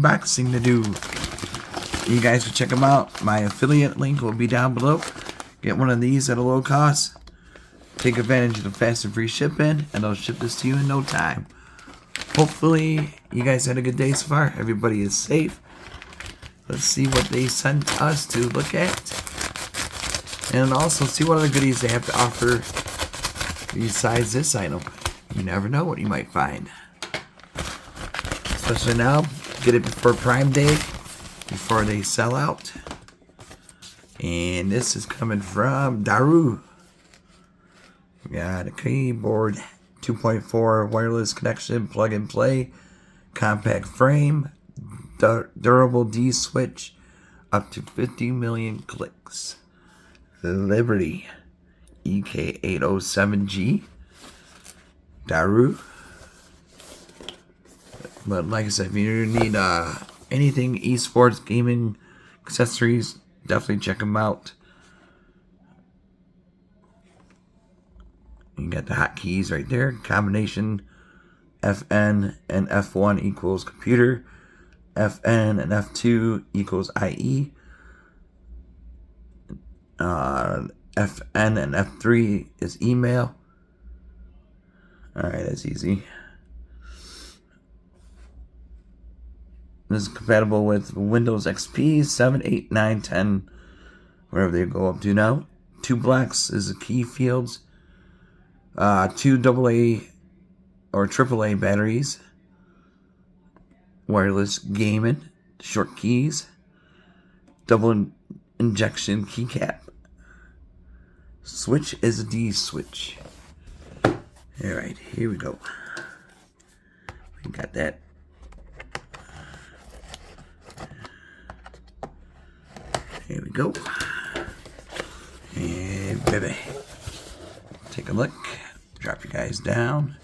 unboxing to do. You guys can check them out. My affiliate link will be down below. Get one of these at a low cost. Take advantage of the fast and free shipping, and they'll ship this to you in no time. Hopefully, you guys had a good day so far. Everybody is safe. Let's see what they sent us to look at. And also see what other goodies they have to offer besides this item. You never know what you might find. Especially now, get it before Prime Day, before they sell out. And this is coming from Dareu. We got a keyboard, 2.4 wireless connection, plug and play, compact frame, durable D switch, up to 50 million clicks. Liberty EK807G Dareu. But like I said, if you need anything esports gaming accessories, definitely check them out. You got the hotkeys right there. Combination FN and F1 equals computer. FN and F2 equals IE. FN and F3 is email. Alright, that's easy. This is compatible with Windows XP 7, 8, 9, 10, whatever they go up to now. 2 blocks is the key fields. 2 AA or AAA batteries. Wireless gaming. Short keys. Double injection keycap. Switch is a D switch. Alright, here we go. We got that. Here we go. And baby. Take a look. Drop you guys down.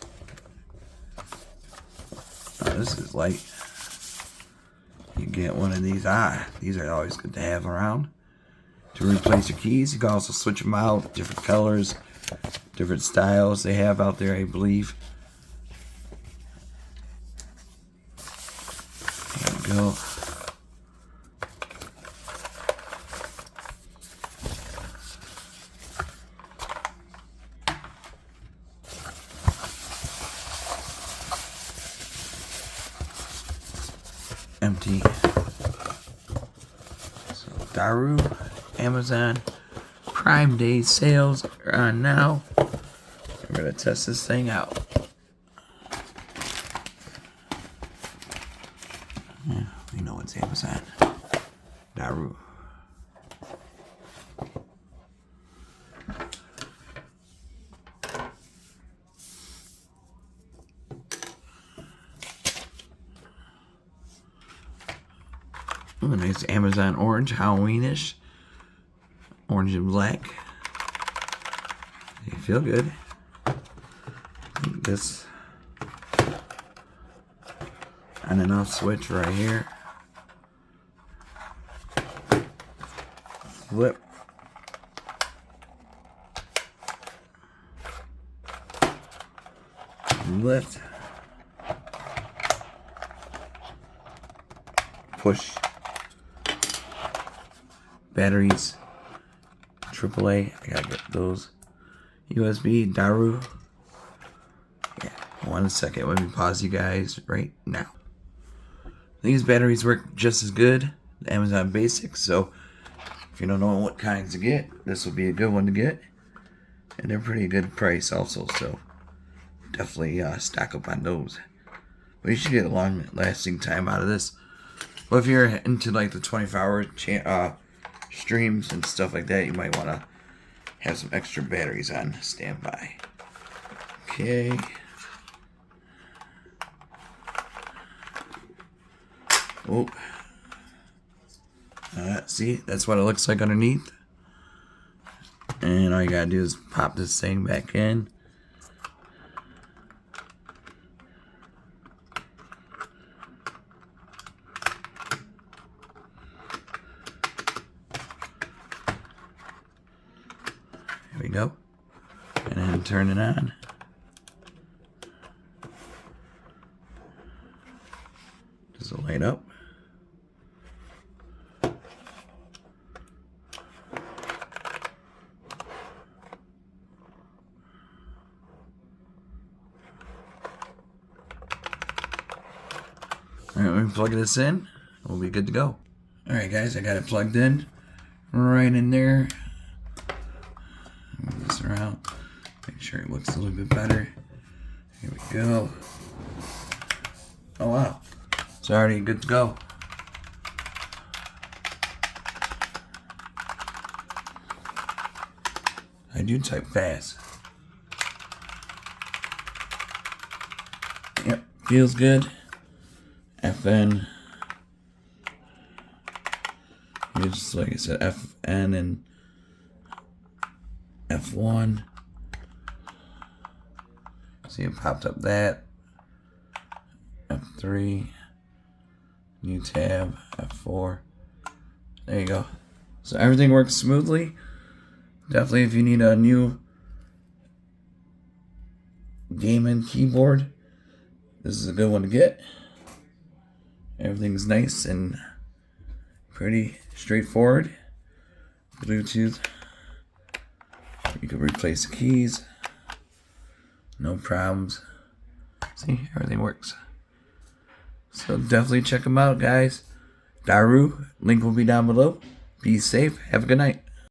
Oh, this is light. You get one of these. These are always good to have around. To replace your keys, you can also switch them out. Different colors, different styles they have out there, I believe. There we go. Empty. So Dareu, Amazon Prime Day sales are on now. We're gonna test this thing out. Yeah, we know it's Amazon. Dareu. Ooh, nice Amazon orange, Halloweenish. Orange and black. They feel good. This on and off switch right here. Flip. Lift. Push. Batteries. AAA. I gotta get those. USB. Dareu. Yeah. 1 second. Let me pause you guys right now. These batteries work just as good. The Amazon Basics. So if you don't know what kinds to get, this will be a good one to get. And they're pretty good price also. So definitely stock up on those. But you should get a long lasting time out of this. Well, if you're into like the 24-hour streams and stuff like that, you might want to have some extra batteries on standby. Okay. Oh. See, that's what it looks like underneath. And all you gotta do is pop this thing back in. There we go. And then turn it on. Does it light up? Let me plug this in. We'll be good to go. Alright guys, I got it plugged in. Right in there. Move this around. Make sure it looks a little bit better. Here we go. Oh wow. It's already good to go. I do type fast. Yep, feels good. FN. Just like I said, FN and F1. See, it popped up that. F3. New tab. F4. There you go. So everything works smoothly. Definitely, if you need a new gaming keyboard, this is a good one to get. Everything's nice and pretty straightforward. Bluetooth. You can replace the keys. No problems. See, everything works. So definitely check them out, guys. Dareu, link will be down below. Be safe. Have a good night.